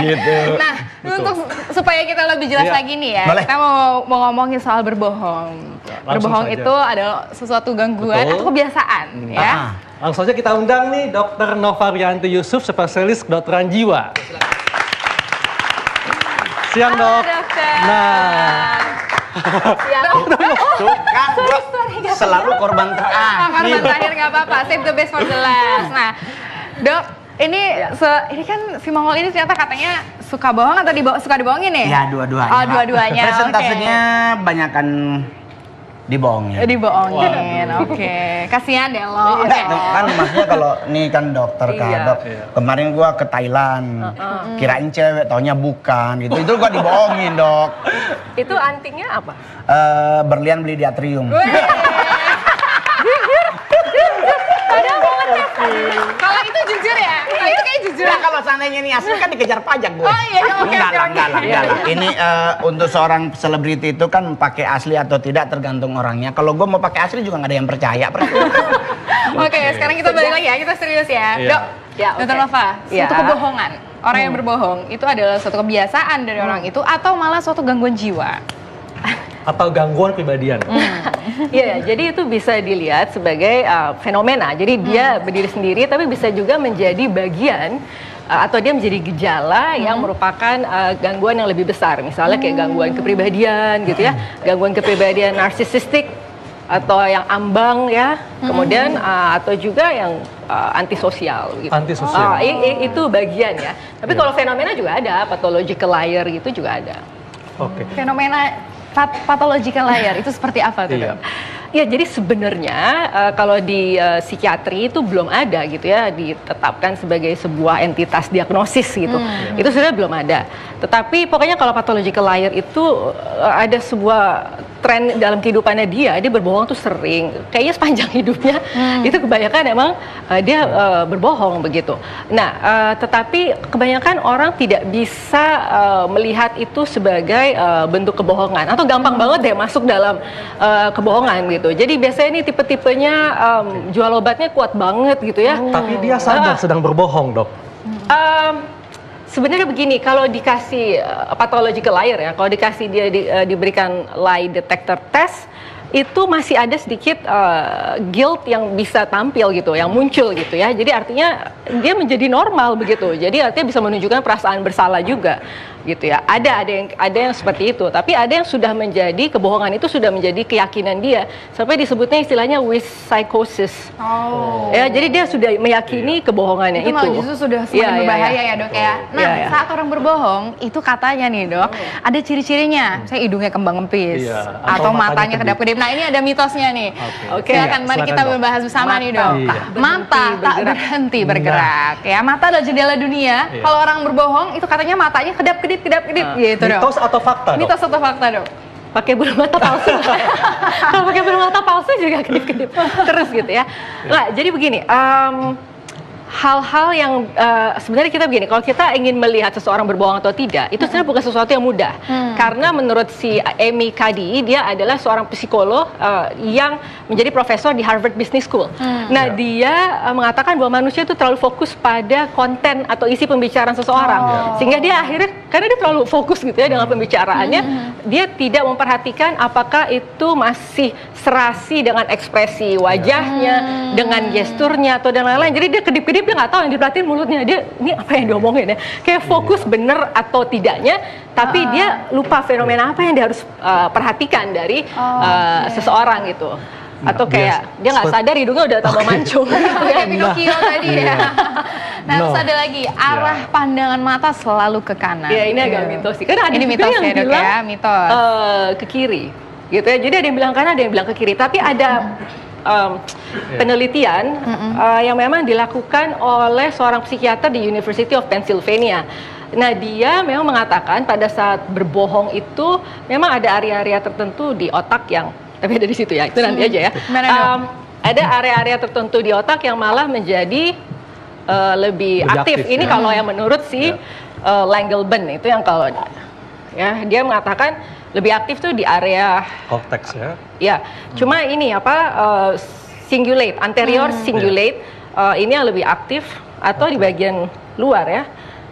Gitu. Nah, untuk supaya kita lebih jelas lagi nih ya, Boleh. kita mau ngomongin soal berbohong. Berbohong saja. itu adalah sesuatu gangguan atau kebiasaan, ya. Langsung saja kita undang nih Dr. Novarianti Yusuf, spesialis kedokteran jiwa. Siang, Halo, Dok. dokter. Nah, Tuh kan, gua selalu korban terakhir. Korban terakhir nggak apa-apa, save the best for the last. Nah, dok, ini kan si Mongol ini ternyata katanya suka bohong atau suka dibohongin nih? Ya, dua-duanya. Oh, dua-duanya. Presentasenya banyakan dibohongin. Dibohongin, oke. Kasihan deh lo. Enggak, kan maksudnya kalau nih kan dokter kan, Dok. Kemarin gua ke Thailand, kirain cewek, taunya bukan gitu. Itu gua dibohongin, Dok. Itu antingnya apa? Berlian beli di atrium. Padahal mau ngetes. Kalau itu jujur ya? Kalau itu kayak jujur. Nah, kalau seandainya ini asli kan dikejar pajak gue. Oh iya, oke. Enggak lah. Ini untuk seorang selebriti itu kan pakai asli atau tidak tergantung orangnya. Kalau gue mau pakai asli juga nggak ada yang percaya. Oke, sekarang kita balik lagi ya, kita serius ya. Dok, Dr. Nova, suatu kebohongan. Orang yang berbohong itu adalah suatu kebiasaan dari orang itu atau malah suatu gangguan jiwa? atau gangguan kepribadian. Iya, jadi itu bisa dilihat sebagai fenomena. Jadi dia berdiri sendiri, tapi bisa juga menjadi bagian atau dia menjadi gejala yang merupakan gangguan yang lebih besar. Misalnya kayak gangguan kepribadian gitu ya, gangguan kepribadian narsisistik atau yang ambang ya, kemudian atau juga yang antisosial gitu. Antisosial. Itu bagian ya. Tapi kalau fenomena juga ada, pathological liar gitu juga ada. Oke. Fenomena pathological liar itu seperti apa tuh? Iya. Ya, jadi sebenarnya kalau di psikiatri itu belum ada gitu ya, ditetapkan sebagai sebuah entitas diagnosis gitu. Itu sebenarnya belum ada. Tetapi pokoknya kalau pathological liar itu ada sebuah tren dalam kehidupannya dia berbohong tuh sering. Kayaknya sepanjang hidupnya itu kebanyakan emang dia berbohong begitu. Nah, tetapi kebanyakan orang tidak bisa melihat itu sebagai bentuk kebohongan atau gampang banget deh masuk dalam kebohongan gitu. Jadi biasanya ini tipe-tipenya jual obatnya kuat banget gitu ya. Tapi dia sadar sedang berbohong, Dok. Sebenarnya begini, kalau dikasih pathological liar ya, kalau dikasih dia diberikan lie detector test, itu masih ada sedikit guilt yang bisa tampil gitu, yang muncul gitu ya. Jadi artinya dia menjadi normal begitu. Jadi artinya bisa menunjukkan perasaan bersalah juga gitu ya. Ada yang seperti itu, tapi ada yang sudah menjadi kebohongan itu sudah menjadi keyakinan dia sampai disebutnya istilahnya with psychosis. Ya, jadi dia sudah meyakini kebohongannya itu. Malah justru sudah semakin berbahaya ya, Dok ya. Nah, saat orang berbohong itu katanya nih, Dok, ada ciri-cirinya. Saya hidungnya kembang empis atau matanya kedap-kedip. Nah, ini ada mitosnya nih. Oke, silakan mari kita berbahas bersama nih, Dok. Mata tak berhenti bergerak. Ya, mata adalah jendela dunia. Kalau orang berbohong itu katanya matanya kedap-kedip gitu, Dok. Mitos atau fakta, Dok? Mitos atau fakta, Dok? Pakai bulu mata palsu. Kalau pakai bulu mata palsu juga kedip-kedip terus gitu ya. Nah, jadi begini, hal-hal yang sebenarnya kita begini, kalau kita ingin melihat seseorang berbohong atau tidak, itu sebenarnya bukan sesuatu yang mudah. Karena menurut si Amy Cuddy, dia adalah seorang psikolog yang menjadi profesor di Harvard Business School. Nah, dia mengatakan bahwa manusia itu terlalu fokus pada konten atau isi pembicaraan seseorang. Sehingga dia akhirnya, karena dia terlalu fokus gitu ya dengan pembicaraannya, dia tidak memperhatikan apakah itu masih serasi dengan ekspresi wajahnya, dengan gesturnya atau dan lain-lain. Jadi dia kedip-kedip, dia nggak tahu yang diperhatiin mulutnya, dia ini apa yang diomongin ya, kayak fokus bener atau tidaknya, tapi dia lupa fenomena apa yang dia harus perhatikan dari seseorang gitu. Atau kayak dia nggak sadar hidungnya udah tambah mancung kayak Pinocchio tadi ya. Nah, terus ada lagi arah pandangan mata selalu ke kanan. Ya, ini agak mitos sih, karena ada ini juga mitos yang ya, Dok, bilang ya, mitos. Ke kiri gitu ya. Jadi ada yang bilang kanan, ada yang bilang ke kiri, tapi ada penelitian yang memang dilakukan oleh seorang psikiater di University of Pennsylvania. Nah, dia memang mengatakan pada saat berbohong itu memang ada area-area tertentu di otak yang, tapi ada di situ ya, itu nanti aja ya. Ada area-area tertentu di otak yang malah menjadi lebih aktif. Ini kalau yang menurut si Langelben, itu yang kalau ya dia mengatakan lebih aktif tuh di area konteks ya. Ya, cuma ini anterior cingulate ini yang lebih aktif atau di bagian luar ya.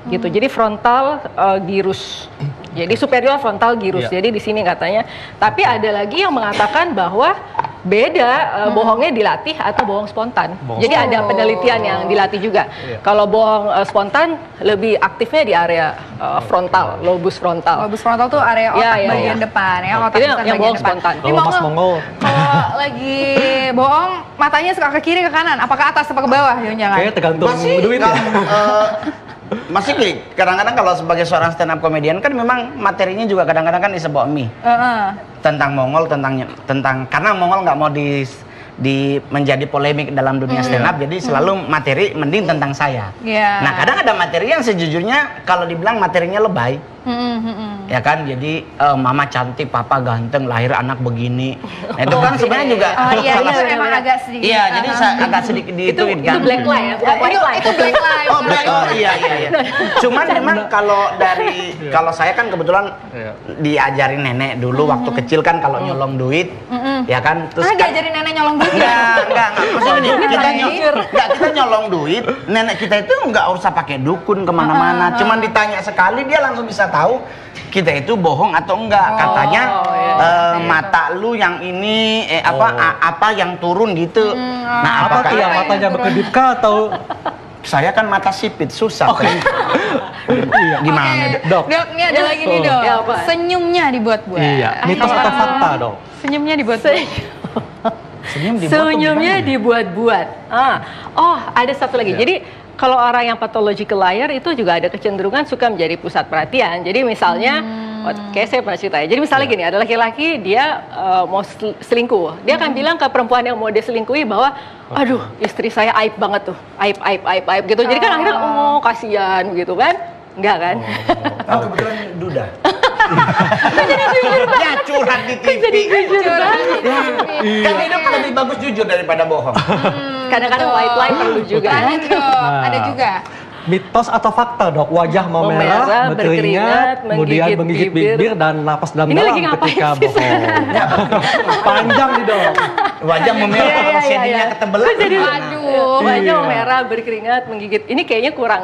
gitu. Jadi frontal gyrus. Jadi superior frontal gyrus. Jadi di sini katanya. Tapi ada lagi yang mengatakan bahwa beda bohongnya dilatih atau bohong spontan. Jadi ada penelitian yang dilatih juga. Kalau bohong spontan lebih aktifnya di area frontal, lobus frontal. Lobus frontal tuh area otak bagian depan ya, otak itu bukan yang bohong depan. spontan. Ini Mongol, kalau lagi bohong matanya suka ke kiri ke kanan, apa ke atas apa ke bawah? Jangan. Kayaknya tergantung duit ya. Masih Klik, kadang-kadang kalau sebagai seorang stand up comedian kan memang materinya juga kadang-kadang kan is about me. Tentang Mongol, tentang karena Mongol nggak mau menjadi polemik dalam dunia stand up, jadi selalu materi mending tentang saya. Nah, kadang ada materi yang sejujurnya kalau dibilang materinya lebay. Ya kan, jadi mama cantik, papa ganteng, lahir anak begini. Nah, itu kan sebenarnya juga itu emang agak sedikit. Iya, jadi agak sedikit diituin kan. Itu black lie ya, bukan white lie. Itu black lie. Iya. Cuman memang kalau saya kan kebetulan diajarin nenek dulu waktu kecil kan kalau nyolong duit, ya kan. Terus diajarin nenek nyolong duit. Enggak. Maksudnya kita nyolong duit, nenek kita itu nggak usah pakai dukun kemana-mana. Cuman ditanya sekali dia langsung bisa tahu kita itu bohong atau enggak. Katanya mata lu yang ini apa yang turun gitu. Nah, apakah yang matanya berkedip kah atau saya kan mata sipit susah. Gimana Dok, ini ada lagi nih Dok. Senyumnya dibuat-buat. Iya, mitos atau fakta Dok? Senyumnya dibuat-buat. Senyumnya dibuat-buat. Ada satu lagi. Jadi kalau orang yang pathological liar itu juga ada kecenderungan suka menjadi pusat perhatian. Jadi misalnya, kayak saya pernah cerita ya. Jadi misalnya gini, ada laki-laki dia mau selingkuh. Dia akan bilang ke perempuan yang mau dia selingkuhi bahwa, aduh istri saya aib banget tuh, aib gitu. Jadi kan akhirnya, kasihan gitu kan? Enggak kan? Kebetulan Duda. Ya curhat di TV. Jadi jujur banget. Kan hidup lebih bagus jujur daripada bohong. Kadang-kadang white lie perlu juga. Ada juga. Mitos atau fakta Dok? Wajah memerah, berkeringat, kemudian menggigit bibir dan napas dalam-dalam ketika bohong. Panjang nih Dok. Wajah memerah kalau shadingnya ketebelan. Wajah memerah, berkeringat, menggigit. Ini kayaknya kurang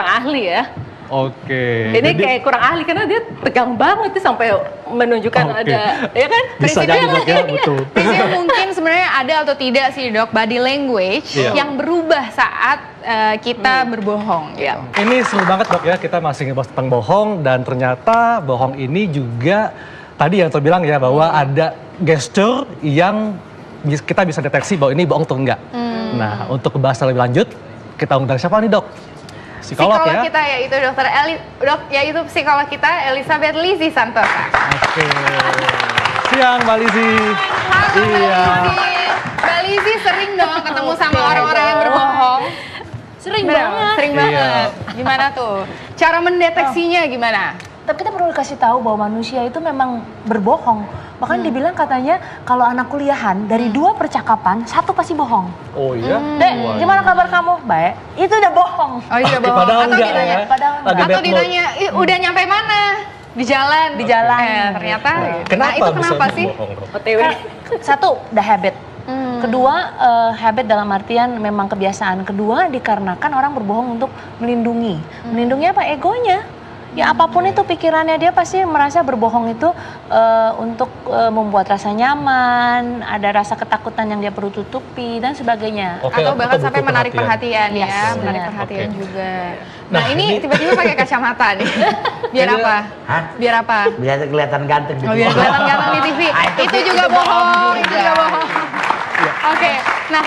ahli ya. Oke. Ini kayak kurang ahli karena dia tegang banget sih sampai menunjukkan ada, ya kan? Bisa jadi Dok ya, betul. Prinsipnya mungkin sebenarnya ada atau tidak sih Dok body language yang berubah saat kita berbohong. Ya. Ini seru banget Dok ya, kita masih ngebahas tentang bohong dan ternyata bohong ini juga tadi yang terbilang ya bahwa ada gesture yang kita bisa deteksi bahwa ini bohong atau enggak. Nah, untuk bahas lebih lanjut, kita undang siapa nih Dok? Psikolog ya? Kita yaitu yaitu psikolog kita Elizabeth Lizzie Santosa. Oke. Siang Mbak Lizzie. Halo Mbak Lizzie sering dong ketemu sama orang-orang yang berbohong. Sering banget. Gimana tuh? Cara mendeteksinya gimana? Tapi kita perlu kasih tahu bahwa manusia itu memang berbohong. Makanya dibilang katanya kalau anak kuliahan dari 2 percakapan 1 pasti bohong. Oh iya? Dek, gimana kabar kamu? Baik. Itu udah bohong. Oh iya bohong. Padahal atau enggak ditanya, ya? Atau ditanya, udah nyampe mana? Di jalan. Ternyata. Kenapa itu kenapa sih? OTW. Satu, udah habit. Kedua, habit dalam artian memang kebiasaan. Kedua, dikarenakan orang berbohong untuk melindungi. Melindungi apa? Egonya. Ya apapun itu pikirannya dia pasti merasa berbohong itu untuk membuat rasa nyaman, ada rasa ketakutan yang dia perlu tutupi dan sebagainya. Atau bahkan sampai menarik perhatian ya, menarik perhatian juga. Nah ini tiba-tiba pakai kacamata nih, biar apa? Biar apa? Biar kelihatan ganteng. Biar kelihatan ganteng di TV. Itu juga bohong, itu juga bohong. Oke, nah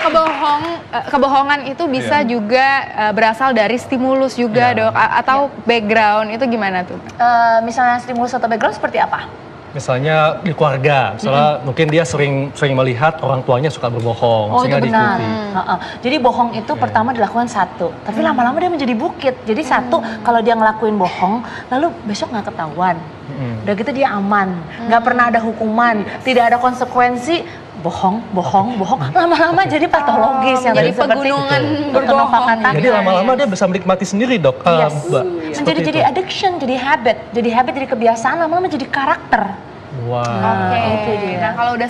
kebohongan itu bisa juga berasal dari stimulus juga Dok, atau background itu gimana tuh? Misalnya stimulus atau background seperti apa? Misalnya di keluarga, misalnya mungkin dia sering melihat orang tuanya suka berbohong, sehingga itu benar. diikuti. Jadi bohong itu pertama dilakukan 1, tapi lama-lama dia menjadi bukit. Jadi 1, kalau dia ngelakuin bohong, lalu besok nggak ketahuan. Udah gitu dia aman, nggak pernah ada hukuman, tidak ada konsekuensi. Bohong, lama-lama jadi patologis yang jadi pegunungan berbohong. Jadi lama-lama dia bisa menikmati sendiri Dok. Jadi addiction, jadi habit, jadi kebiasaan, lama-lama jadi karakter. Wow. Itu dia. Nah, kalau udah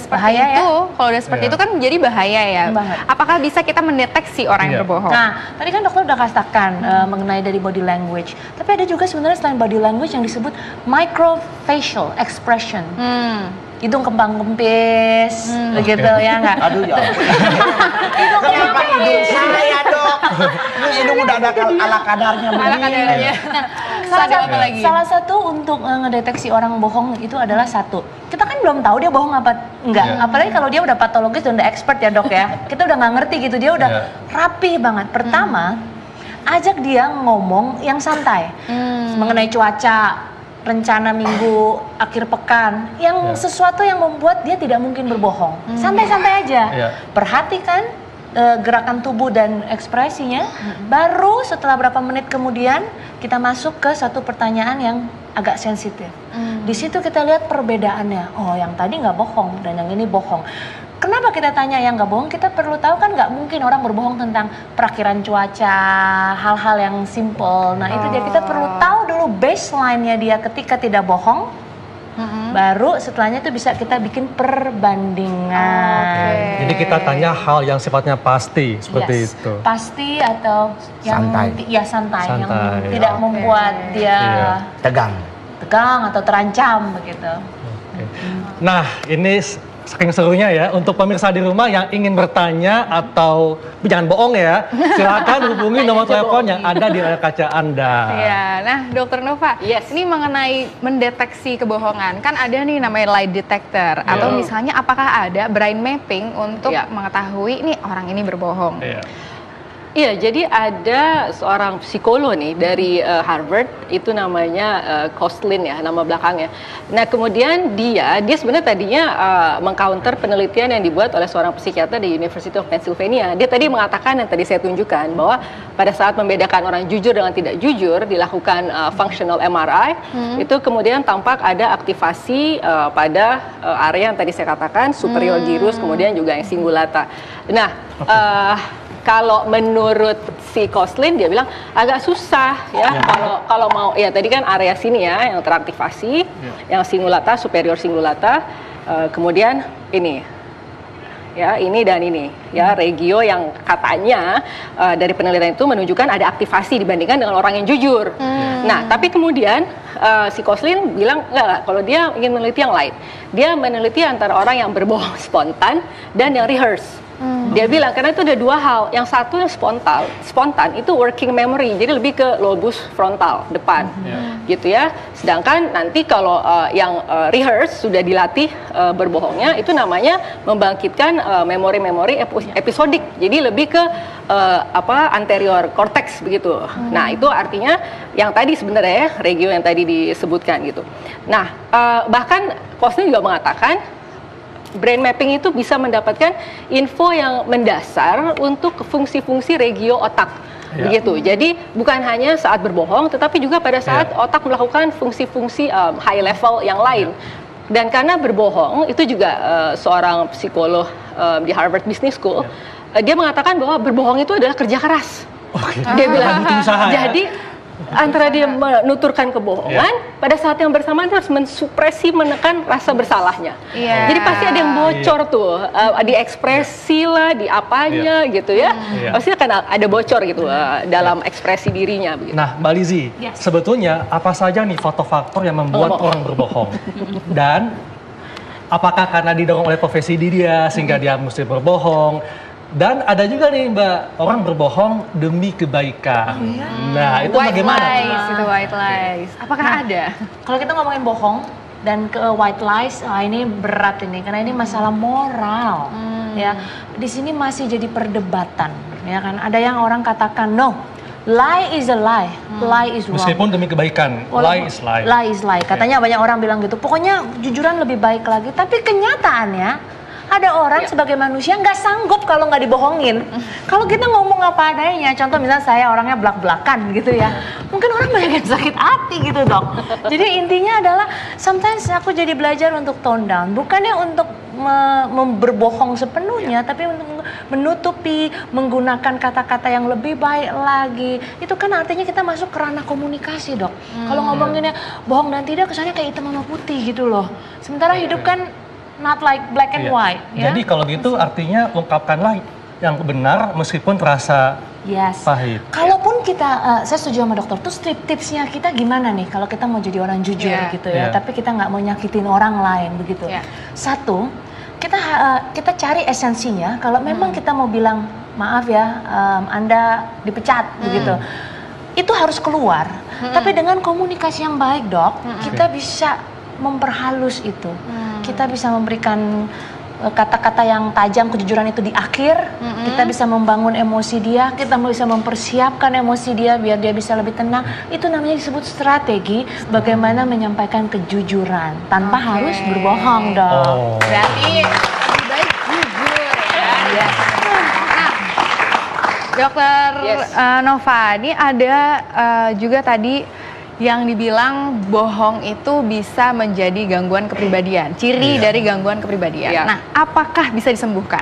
seperti itu, kan menjadi bahaya ya. Banget. Apakah bisa kita mendeteksi orang yang berbohong? Nah, tadi kan dokter udah katakan mengenai dari body language. Tapi ada juga sebenarnya selain body language yang disebut microfacial expression. Hidung kembang kempis, begitu ya nggak? Aduh ya. Hidung kembang Hidung saya dok. Hidung udah ada ala kadarnya. Ala kadarnya. Salah satu untuk ngedeteksi orang bohong itu adalah satu. Kita kan belum tahu dia bohong apa enggak. Apalagi kalau dia udah patologis dan udah expert ya dok ya. Kita udah nggak ngerti gitu, dia udah rapi banget. Pertama, ajak dia ngomong yang santai mengenai cuaca, rencana minggu, akhir pekan, yang sesuatu yang membuat dia tidak mungkin berbohong. Santai-santai aja. Perhatikan gerakan tubuh dan ekspresinya. Baru setelah berapa menit kemudian kita masuk ke satu pertanyaan yang agak sensitif. Di situ kita lihat perbedaannya. Oh, yang tadi nggak bohong dan yang ini bohong. Kenapa kita tanya yang nggak bohong? Kita perlu tahu kan nggak mungkin orang berbohong tentang perakhiran cuaca, hal-hal yang simple. Nah itu dia, kita perlu tahu dulu baseline-nya dia ketika tidak bohong. Baru setelahnya itu bisa kita bikin perbandingan. Jadi kita tanya hal yang sifatnya pasti seperti itu. Pasti atau yang santai. Yang tidak membuat dia tegang atau terancam begitu. Nah ini saking serunya ya, untuk pemirsa di rumah yang ingin bertanya atau jangan bohong ya, silakan hubungi nomor telepon yang ada di layar kaca Anda. Iya, nah Dokter Nova, ini mengenai mendeteksi kebohongan, kan ada nih namanya lie detector, atau misalnya apakah ada brain mapping untuk mengetahui nih orang ini berbohong? Iya, jadi ada seorang psikolog nih dari Harvard, itu namanya Koslin ya, nama belakangnya. Nah, kemudian dia sebenarnya tadinya mengcounter penelitian yang dibuat oleh seorang psikiater di University of Pennsylvania. Dia tadi mengatakan yang tadi saya tunjukkan bahwa pada saat membedakan orang jujur dengan tidak jujur dilakukan functional MRI, itu kemudian tampak ada aktivasi pada area yang tadi saya katakan superior gyrus, kemudian juga yang cingulata. Nah, kalau menurut si Koslin dia bilang agak susah ya kalau mau ya tadi kan area sini ya yang teraktivasi, yang cingulata, superior cingulata, kemudian ini ya ini dan ini ya regio yang katanya dari penelitian itu menunjukkan ada aktivasi dibandingkan dengan orang yang jujur. Nah tapi kemudian si Koslin bilang enggak, kalau dia ingin meneliti yang lain, dia meneliti antara orang yang berbohong spontan dan yang rehearse. Dia bilang karena itu ada dua hal, yang satu yang spontan itu working memory, jadi lebih ke lobus frontal depan, gitu ya. Sedangkan nanti kalau yang rehearse sudah dilatih berbohongnya, itu namanya membangkitkan memori-memori episodik, jadi lebih ke anterior cortex begitu. Nah itu artinya yang tadi sebenarnya ya, regio yang tadi disebutkan gitu. Nah bahkan Koslin juga mengatakan brain mapping itu bisa mendapatkan info yang mendasar untuk fungsi-fungsi regio otak, begitu. Jadi bukan hanya saat berbohong, tetapi juga pada saat otak melakukan fungsi-fungsi high level yang lain. Dan karena berbohong itu juga seorang psikolog di Harvard Business School, dia mengatakan bahwa berbohong itu adalah kerja keras. Dia bilang, jadi antara dia menuturkan kebohongan, pada saat yang bersamaan dia harus mensupresi, menekan rasa bersalahnya. Jadi pasti ada yang bocor tuh, di ekspresi lah, di apanya gitu ya. Pasti akan ada bocor gitu dalam ekspresi dirinya. Begitu. Nah Mbak Lizzie, sebetulnya apa saja nih faktor-faktor yang membuat orang berbohong? Dan apakah karena didorong oleh profesi dia sehingga dia mesti berbohong? Dan ada juga nih Mbak, orang berbohong demi kebaikan. Nah itu white bagaimana? White lies. Apakah ada? Kalau kita ngomongin bohong dan ke white lies, ini berat ini karena ini masalah moral. Ya, di sini masih jadi perdebatan. Ya kan, ada yang orang katakan no, lie is a lie, lie is wrong. Meskipun demi kebaikan, lie is lie. Lie is lie. Katanya banyak orang bilang gitu. Pokoknya jujuran lebih baik lagi. Tapi kenyataannya ada orang sebagai manusia nggak sanggup kalau nggak dibohongin. Kalau kita ngomong apa adanya, contoh misalnya saya orangnya belak-belakan gitu ya, mungkin orang banyak yang sakit hati gitu dok. Jadi intinya adalah sometimes aku jadi belajar untuk tone down, bukannya untuk berbohong sepenuhnya, tapi untuk menutupi, menggunakan kata-kata yang lebih baik lagi. Itu kan artinya kita masuk ke ranah komunikasi, Dok. Kalau ngomonginnya bohong dan tidak, kesannya kayak hitam sama putih gitu loh. Sementara hidup kan not like black and white. Ya? Jadi kalau gitu artinya ungkapkanlah yang benar meskipun terasa pahit. Kalaupun kita, saya setuju sama dokter, tuh tipsnya kita gimana nih kalau kita mau jadi orang jujur gitu ya, tapi kita nggak mau nyakitin orang lain begitu. Satu, kita cari esensinya. Kalau memang kita mau bilang maaf ya, Anda dipecat begitu, itu harus keluar. Tapi dengan komunikasi yang baik, Dok, kita bisa memperhalus itu. Kita bisa memberikan kata-kata yang tajam, kejujuran itu di akhir. Kita bisa membangun emosi dia, kita bisa mempersiapkan emosi dia biar dia bisa lebih tenang. Itu namanya disebut strategi bagaimana menyampaikan kejujuran tanpa harus berbohong, Dok. Berarti lebih baik jujur ya. Dokter Nova, ini ada juga tadi yang dibilang bohong itu bisa menjadi gangguan kepribadian, ciri dari gangguan kepribadian. Nah, apakah bisa disembuhkan?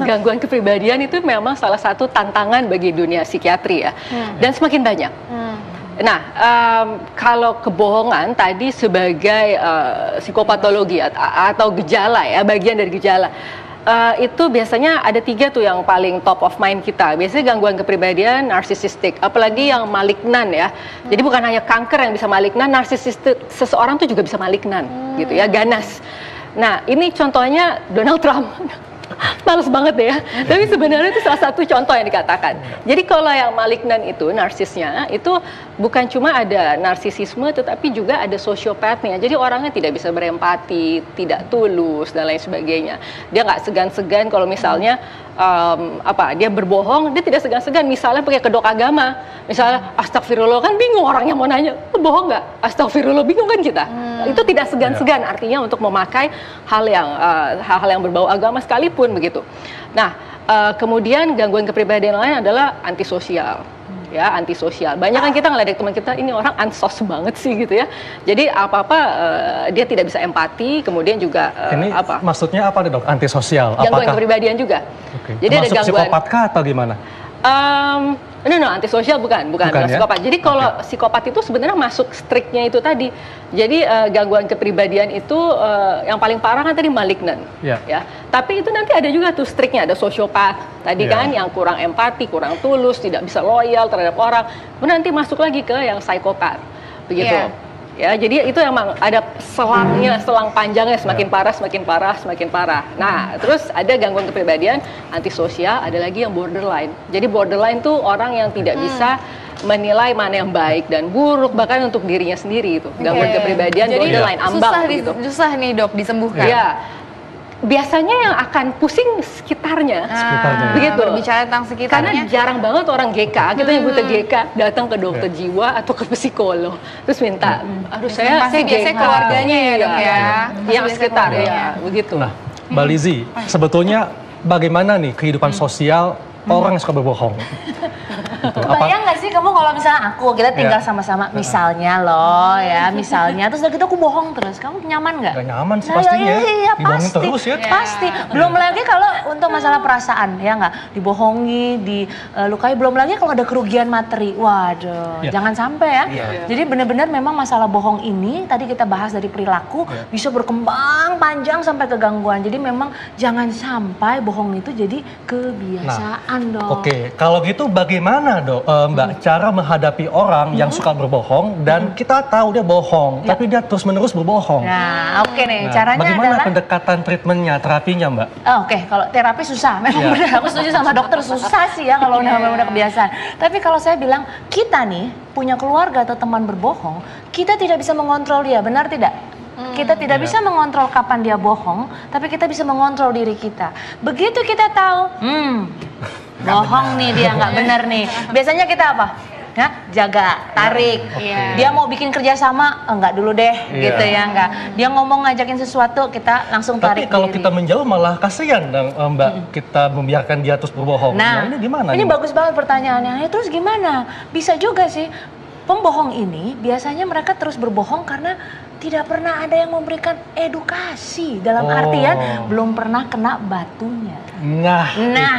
Gangguan kepribadian itu memang salah satu tantangan bagi dunia psikiatri ya, dan semakin banyak. Nah, kalau kebohongan tadi sebagai psikopatologi atau gejala ya, bagian dari gejala. Itu biasanya ada 3 tuh yang paling top of mind kita. Biasanya gangguan kepribadian narsisistik, apalagi yang malignan ya. Jadi bukan hanya kanker yang bisa malignan, narsisistik seseorang tuh juga bisa malignan gitu ya, ganas. Nah, ini contohnya Donald Trump. Males banget deh ya. Tapi sebenarnya itu salah satu contoh yang dikatakan. Jadi kalau yang malignan itu, narsisnya, itu bukan cuma ada narsisisme, tetapi juga ada sosiopatnya. Jadi orangnya tidak bisa berempati, tidak tulus, dan lain sebagainya. Dia nggak segan-segan kalau misalnya dia berbohong, dia tidak segan-segan. Misalnya pakai kedok agama. Misalnya, astagfirullah, kan bingung orangnya mau nanya, bohong nggak? Astagfirullah, bingung kan kita? Itu tidak segan-segan artinya untuk memakai hal-hal yang berbau agama sekalipun begitu. Nah, kemudian gangguan kepribadian lain adalah antisosial. Ya, antisosial. Banyak kan kita ngeledek teman kita, ini orang ansos banget sih gitu ya. Jadi apa-apa dia tidak bisa empati, kemudian juga ini maksudnya apa nih, Dok? Antisosial? Gangguan kepribadian juga. Jadi ada gangguan psikopatkah atau gimana? No, antisosial bukan psikopat. Jadi kalau psikopat itu sebenarnya masuk striknya itu tadi. Jadi gangguan kepribadian itu yang paling parah kan tadi malignan, ya. Tapi itu nanti ada juga tuh striknya, ada sosiopat tadi kan yang kurang empati, kurang tulus, tidak bisa loyal terhadap orang. Kemudian nanti masuk lagi ke yang psikopat, begitu. Ya, jadi itu emang ada selang panjangnya, semakin parah, semakin parah, semakin parah. Nah, terus ada gangguan kepribadian antisosial, ada lagi yang borderline. Jadi borderline tuh orang yang tidak bisa menilai mana yang baik dan buruk, bahkan untuk dirinya sendiri itu. Gangguan kepribadian jadi borderline, ambang gitu. Susah nih, Dok, disembuhkan. Ya. Biasanya yang akan pusing sekitarnya. Begitu. Berbicara tentang sekitarnya. Karena jarang banget orang GK, kita nyebutnya GK, datang ke dokter jiwa atau ke psikolog, terus minta, aduh saya biasanya keluarganya ya, Dok ya. Yang sekitar ya, begitu. Nah, Mbak Lizzy, sebetulnya bagaimana nih kehidupan sosial orang yang suka berbohong? Kebayang nggak sih kamu kalau misalnya kita tinggal sama-sama, misalnya loh ya, terus udah gitu aku bohong terus, kamu nyaman nggak? Gak nyaman sih pastinya. Iya, dibohongin pasti, terus ya. Pasti. Belum lagi kalau untuk masalah perasaan, ya nggak, dibohongi, dilukai, belum lagi kalau ada kerugian materi, waduh, jangan sampai ya. Jadi benar-benar memang masalah bohong ini, tadi kita bahas dari perilaku, bisa berkembang panjang sampai ke gangguan. Jadi memang jangan sampai bohong itu jadi kebiasaan, Dok. Oke, kalau gitu bagaimana, Dok, Mbak, cara menghadapi orang yang suka berbohong dan kita tahu dia bohong, tapi dia terus-menerus berbohong. Nah, nih, caranya bagaimana adalah pendekatan treatmentnya, terapinya, Mbak? Kalau terapi susah, memang benar, aku setuju sama dokter, susah sih ya kalau udah kebiasaan. Tapi kalau saya bilang, kita nih punya keluarga atau teman berbohong, kita tidak bisa mengontrol dia, benar tidak? Kita tidak bisa mengontrol kapan dia bohong, tapi kita bisa mengontrol diri kita. Begitu kita tahu, bohong nih dia, nggak benar nih. Biasanya kita apa? Ya, jaga, tarik. Dia mau bikin kerjasama, enggak dulu deh, gitu ya, enggak. Dia ngomong ngajakin sesuatu, kita langsung tarik. Tapi kalau kita menjauh malah kasihan, Mbak, kita membiarkan dia terus berbohong. Nah, ini gimana? Ini bagus banget pertanyaannya. Terus gimana? Bisa juga sih. Pembohong ini biasanya mereka terus berbohong karena tidak pernah ada yang memberikan edukasi dalam artian belum pernah kena batunya. Nah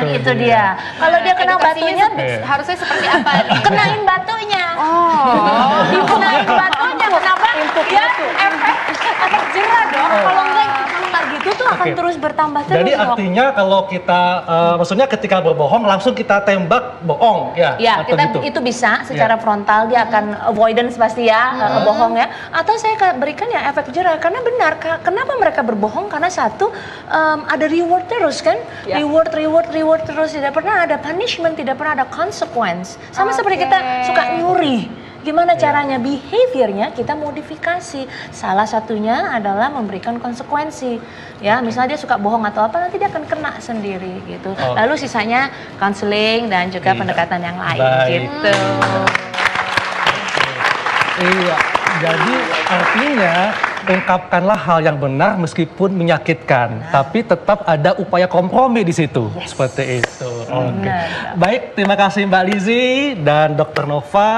itu dia. Kalau dia kena batunya harusnya seperti apa nih? Kenain batunya. Dikenain batunya. Kenapa? Ya efek jerah dong. Kalau enggak gitu tuh akan terus bertambah terus. Jadi artinya kalau kita maksudnya ketika berbohong langsung kita tembak bohong ya? Ya, itu bisa secara frontal dia akan avoidance pasti ya, bohong ya. Atau saya berikan ya efek jerah karena benar. Kenapa mereka berbohong? Karena satu ada reward terus kan? Reward terus, tidak pernah ada punishment, tidak pernah ada consequence. Sama seperti kita suka nyuri. Gimana caranya? Behaviornya kita modifikasi. Salah satunya adalah memberikan konsekuensi. Ya, misalnya dia suka bohong atau apa, nanti dia akan kena sendiri gitu. Lalu sisanya counseling dan juga pendekatan yang lain gitu. Iya, jadi artinya ungkapkanlah hal yang benar meskipun menyakitkan, tapi tetap ada upaya kompromi di situ. Seperti itu. Baik, terima kasih Mbak Lizzy dan Dr. Nova.